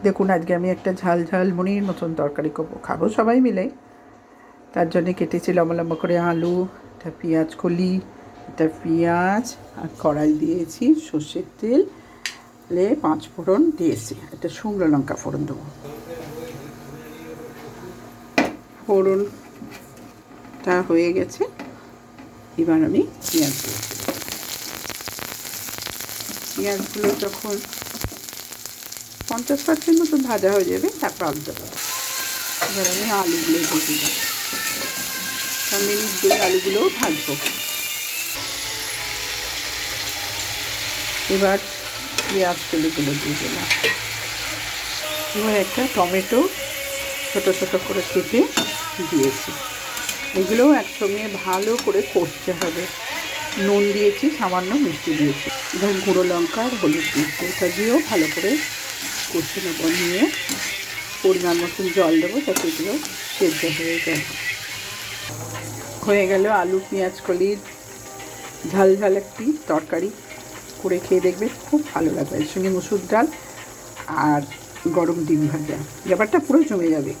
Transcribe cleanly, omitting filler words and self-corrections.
দেখুন আজকে আমি একটা ঝাল ঝাল মুড়ির মতন তরকারি করবো, খাবো সবাই মিলে। তার জন্যে কেটেছি লম্বা লম্বা করে আলু, একটা পেঁয়াজ কলি, একটা পেঁয়াজ, আর কড়াই দিয়েছি সর্ষের তেল, 5 ফোড়ন দিয়েছি, একটা শুকনো লঙ্কা ফোড়ন দেবো। ফোড়নটা হয়ে গেছে, এবার আমি পেঁয়াজ দিয়েছি। পেঁয়াজগুলো যখন 50% মতো ভাজা হয়ে যাবে তারপর আলু দেবো। এবার আমি আলুগুলো দিয়ে দিলাম, মিনিট 2 আলুগুলোও ভাজবো। এবার পেঁয়াজ কলিগুলো দিয়ে দিলাম। এবার একটা টমেটো ছোটো ছোটো করে কেটে দিয়েছি। এগুলোও একসঙ্গে ভালো করে কষতে হবে। নুন দিয়েছি, সামান্য মিষ্টি দিয়েছি, এবার গুঁড়ো লঙ্কা আর হলুদ দিয়েছি। এটা দিয়েও ভালো করে কষে নেবো। নিয়ে পরিমাণ মতন জল দেবো যাতে এগুলো সেদ্ধ হয়ে যায়। হয়ে গেল আলু পেঁয়াজ কলির ঝাল ঝাল একটি তরকারি। করে খেয়ে দেখবে, খুব ভালো লাগবে। এর সঙ্গে মুসুর ডাল আর গরম ডিম ভাজা, ব্যাপারটা পুরো জমে যাবে।